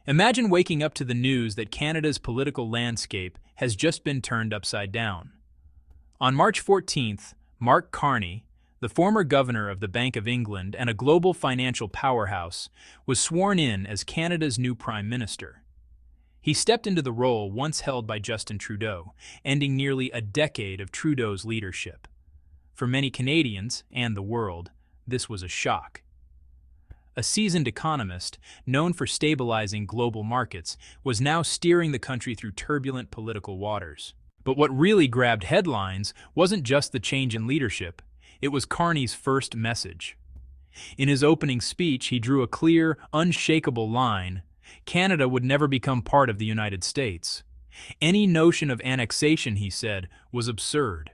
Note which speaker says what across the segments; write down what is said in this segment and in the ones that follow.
Speaker 1: Imagine waking up to the news that Canada's political landscape has just been turned upside down. On March 14th, Mark Carney, the former governor of the Bank of England and a global financial powerhouse, was sworn in as Canada's new Prime Minister. He stepped into the role once held by Justin Trudeau, ending nearly a decade of Trudeau's leadership. For many Canadians, and the world, this was a shock. A seasoned economist, known for stabilizing global markets, was now steering the country through turbulent political waters. But what really grabbed headlines wasn't just the change in leadership, it was Carney's first message. In his opening speech, he drew a clear, unshakable line: Canada would never become part of the United States. Any notion of annexation, he said, was absurd.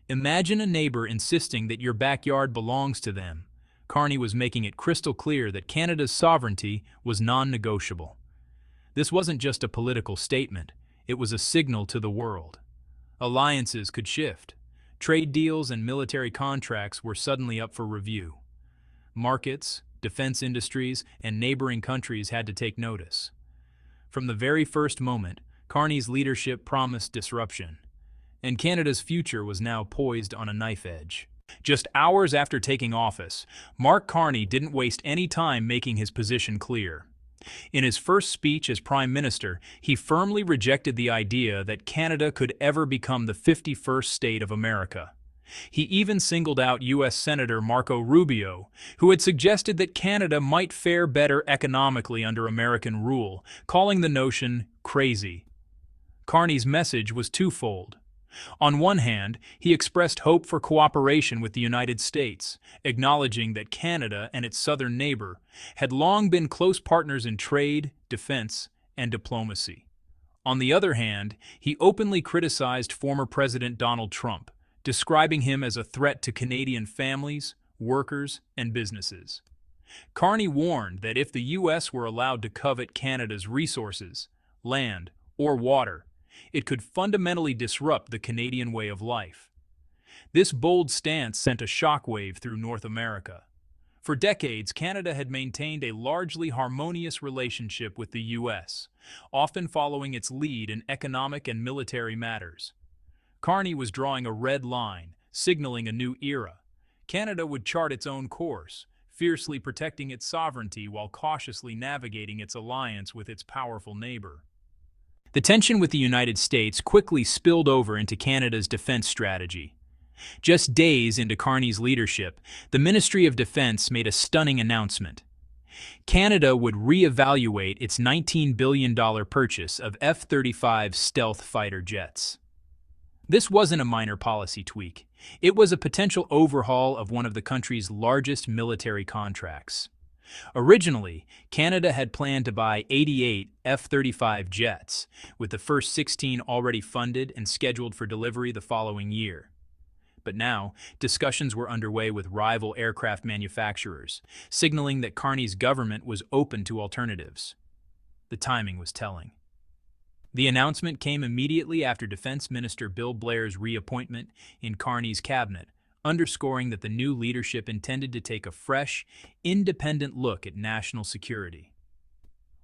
Speaker 1: Imagine a neighbor insisting that your backyard belongs to them. Carney was making it crystal clear that Canada's sovereignty was non-negotiable. This wasn't just a political statement, it was a signal to the world. Alliances could shift. Trade deals and military contracts were suddenly up for review. Markets, defense industries, and neighboring countries had to take notice. From the very first moment, Carney's leadership promised disruption, and Canada's future was now poised on a knife edge. Just hours after taking office, Mark Carney didn't waste any time making his position clear. In his first speech as Prime Minister, he firmly rejected the idea that Canada could ever become the 51st state of America. He even singled out U.S. Senator Marco Rubio, who had suggested that Canada might fare better economically under American rule, calling the notion crazy. Carney's message was twofold. On one hand, he expressed hope for cooperation with the United States, acknowledging that Canada and its southern neighbor had long been close partners in trade, defense, and diplomacy. On the other hand, he openly criticized former President Donald Trump, describing him as a threat to Canadian families, workers, and businesses. Carney warned that if the U.S. were allowed to covet Canada's resources, land, or water, it could fundamentally disrupt the Canadian way of life. This bold stance sent a shockwave through North America. For decades, Canada had maintained a largely harmonious relationship with the U.S., often following its lead in economic and military matters. Carney was drawing a red line, signaling a new era. Canada would chart its own course, fiercely protecting its sovereignty while cautiously navigating its alliance with its powerful neighbor. The tension with the United States quickly spilled over into Canada's defense strategy. Just days into Carney's leadership, the Ministry of Defense made a stunning announcement. Canada would reevaluate its $19 billion purchase of F-35 stealth fighter jets. This wasn't a minor policy tweak. It was a potential overhaul of one of the country's largest military contracts. Originally, Canada had planned to buy 88 F-35 jets, with the first 16 already funded and scheduled for delivery the following year. But now, discussions were underway with rival aircraft manufacturers, signaling that Carney's government was open to alternatives. The timing was telling. The announcement came immediately after Defense Minister Bill Blair's reappointment in Carney's cabinet, underscoring that the new leadership intended to take a fresh, independent look at national security.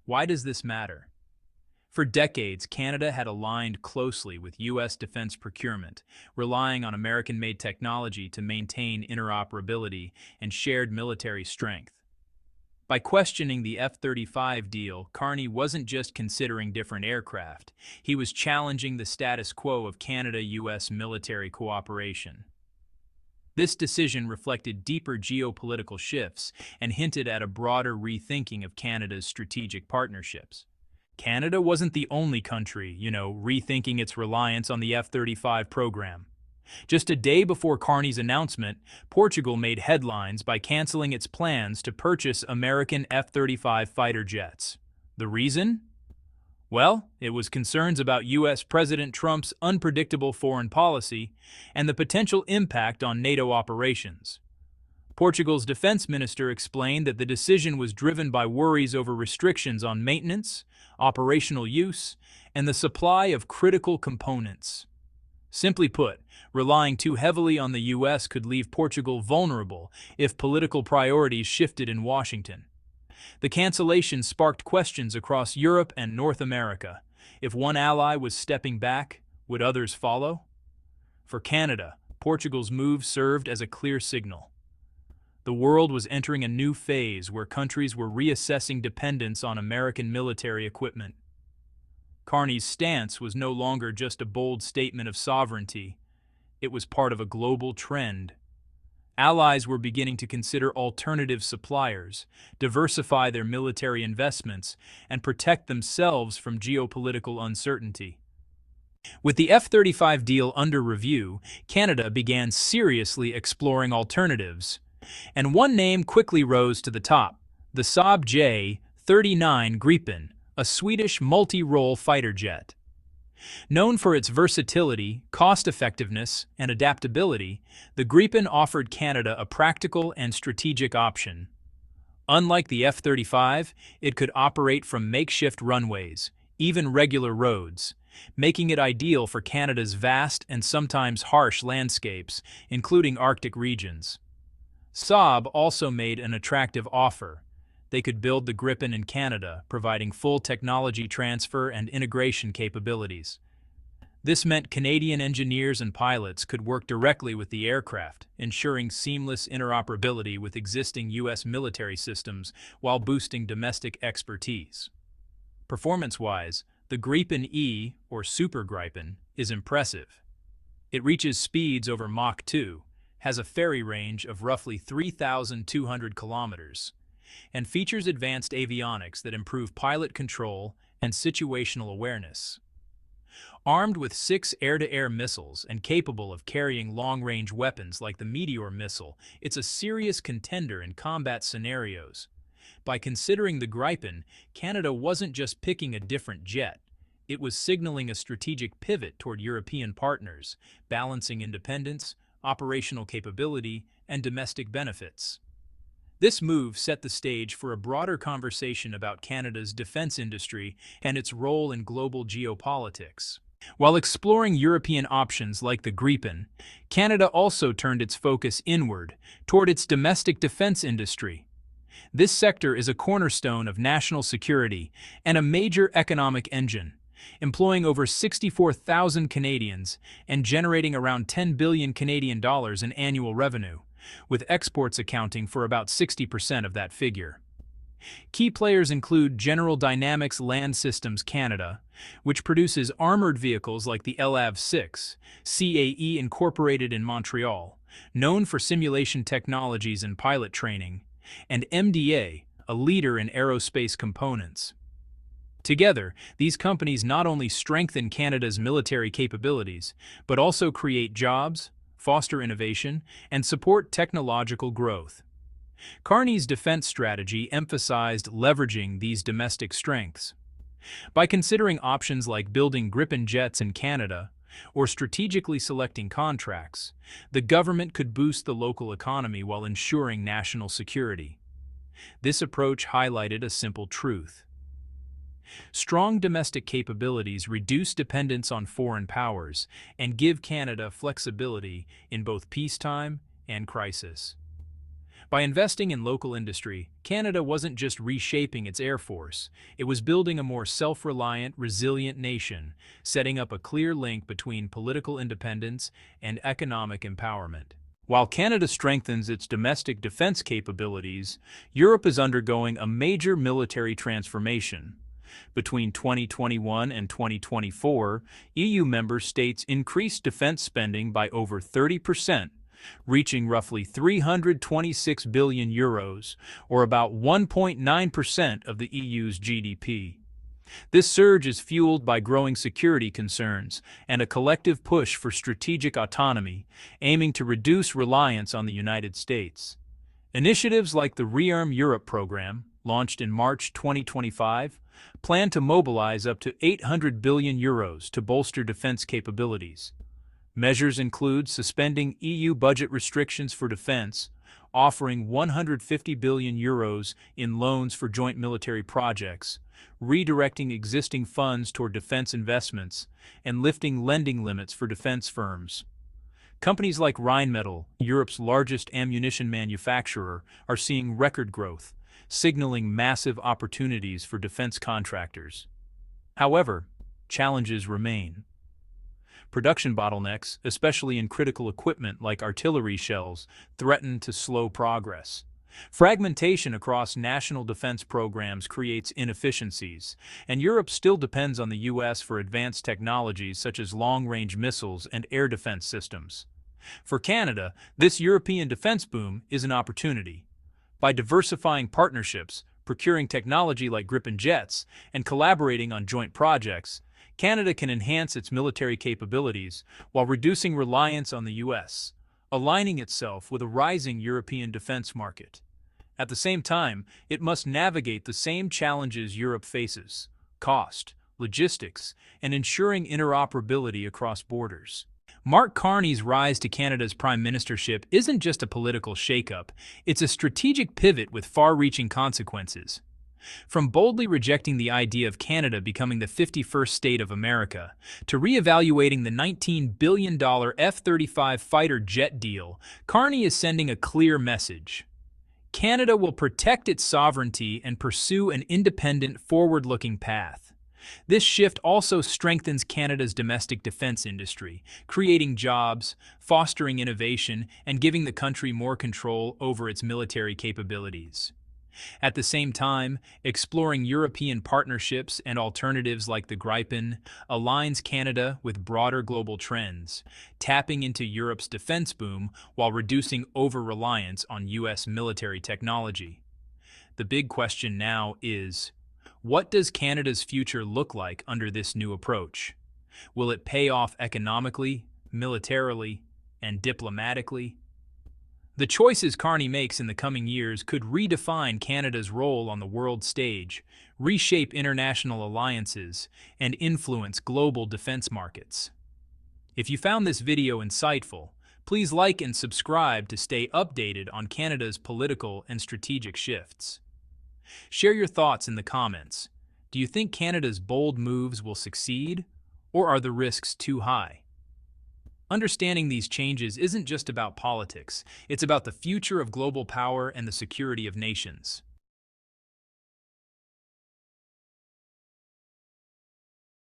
Speaker 1: Why does this matter? For decades, Canada had aligned closely with U.S. defense procurement, relying on American-made technology to maintain interoperability and shared military strength. By questioning the F-35 deal, Carney wasn't just considering different aircraft, he was challenging the status quo of Canada-U.S. military cooperation. This decision reflected deeper geopolitical shifts and hinted at a broader rethinking of Canada's strategic partnerships. Canada wasn't the only country, rethinking its reliance on the F-35 program. Just a day before Carney's announcement, Portugal made headlines by canceling its plans to purchase American F-35 fighter jets. The reason? Well, it was concerns about U.S. President Trump's unpredictable foreign policy and the potential impact on NATO operations. Portugal's defense minister explained that the decision was driven by worries over restrictions on maintenance, operational use, and the supply of critical components. Simply put, relying too heavily on the U.S. could leave Portugal vulnerable if political priorities shifted in Washington. The cancellation sparked questions across Europe and North America. If one ally was stepping back, would others follow? For Canada, Portugal's move served as a clear signal. The world was entering a new phase where countries were reassessing dependence on American military equipment. Carney's stance was no longer just a bold statement of sovereignty. It was part of a global trend. Allies were beginning to consider alternative suppliers, diversify their military investments, and protect themselves from geopolitical uncertainty. With the F-35 deal under review, Canada began seriously exploring alternatives. And one name quickly rose to the top: the Saab J-39 Gripen, a Swedish multi-role fighter jet. Known for its versatility, cost-effectiveness, and adaptability, the Gripen offered Canada a practical and strategic option. Unlike the F-35, it could operate from makeshift runways, even regular roads, making it ideal for Canada's vast and sometimes harsh landscapes, including Arctic regions. Saab also made an attractive offer. They could build the Gripen in Canada, providing full technology transfer and integration capabilities. This meant Canadian engineers and pilots could work directly with the aircraft, ensuring seamless interoperability with existing U.S. military systems while boosting domestic expertise. Performance-wise, the Gripen E, or Super Gripen, is impressive. It reaches speeds over Mach 2, has a ferry range of roughly 3,200 kilometers, and features advanced avionics that improve pilot control and situational awareness. Armed with 6 air-to-air missiles and capable of carrying long-range weapons like the Meteor missile, it's a serious contender in combat scenarios. By considering the Gripen, Canada wasn't just picking a different jet. It was signaling a strategic pivot toward European partners, balancing independence, operational capability, and domestic benefits. This move set the stage for a broader conversation about Canada's defense industry and its role in global geopolitics. While exploring European options like the Gripen, Canada also turned its focus inward, toward its domestic defense industry. This sector is a cornerstone of national security and a major economic engine, employing over 64,000 Canadians and generating around 10 billion Canadian dollars in annual revenue, with exports accounting for about 60% of that figure. Key players include General Dynamics Land Systems Canada, which produces armored vehicles like the LAV-6, CAE Incorporated in Montreal, known for simulation technologies and pilot training, and MDA, a leader in aerospace components. Together, these companies not only strengthen Canada's military capabilities, but also create jobs, foster innovation, and support technological growth. Carney's defense strategy emphasized leveraging these domestic strengths. By considering options like building Gripen jets in Canada or strategically selecting contracts, the government could boost the local economy while ensuring national security. This approach highlighted a simple truth: strong domestic capabilities reduce dependence on foreign powers and give Canada flexibility in both peacetime and crisis. By investing in local industry, Canada wasn't just reshaping its air force, it was building a more self-reliant, resilient nation, setting up a clear link between political independence and economic empowerment. While Canada strengthens its domestic defense capabilities, Europe is undergoing a major military transformation. Between 2021 and 2024, EU member states increased defense spending by over 30%, reaching roughly 326 billion euros, or about 1.9% of the EU's GDP. This surge is fueled by growing security concerns and a collective push for strategic autonomy, aiming to reduce reliance on the United States. Initiatives like the Rearm Europe program, launched in March 2025, plan to mobilize up to 800 billion euros to bolster defense capabilities. Measures include suspending EU budget restrictions for defense, offering 150 billion euros in loans for joint military projects, redirecting existing funds toward defense investments, and lifting lending limits for defense firms. Companies like Rheinmetall, Europe's largest ammunition manufacturer, are seeing record growth, signaling massive opportunities for defense contractors. However, challenges remain. Production bottlenecks, especially in critical equipment like artillery shells, threaten to slow progress. Fragmentation across national defense programs creates inefficiencies, and Europe still depends on the U.S. for advanced technologies such as long-range missiles and air defense systems. For Canada, this European defense boom is an opportunity. By diversifying partnerships, procuring technology like Gripen jets, and collaborating on joint projects, Canada can enhance its military capabilities while reducing reliance on the U.S., aligning itself with a rising European defense market. At the same time, it must navigate the same challenges Europe faces: cost, logistics, and ensuring interoperability across borders. Mark Carney's rise to Canada's prime ministership isn't just a political shakeup, it's a strategic pivot with far-reaching consequences. From boldly rejecting the idea of Canada becoming the 51st state of America, to reevaluating the $19 billion F-35 fighter jet deal, Carney is sending a clear message. Canada will protect its sovereignty and pursue an independent, forward-looking path. This shift also strengthens Canada's domestic defense industry, creating jobs, fostering innovation, and giving the country more control over its military capabilities. At the same time, exploring European partnerships and alternatives like the Gripen aligns Canada with broader global trends, tapping into Europe's defense boom while reducing over-reliance on U.S. military technology. The big question now is, what does Canada's future look like under this new approach? Will it pay off economically, militarily, and diplomatically? The choices Carney makes in the coming years could redefine Canada's role on the world stage, reshape international alliances, and influence global defense markets. If you found this video insightful, please like and subscribe to stay updated on Canada's political and strategic shifts. Share your thoughts in the comments. Do you think Canada's bold moves will succeed, or are the risks too high? Understanding these changes isn't just about politics, it's about the future of global power and the security of nations.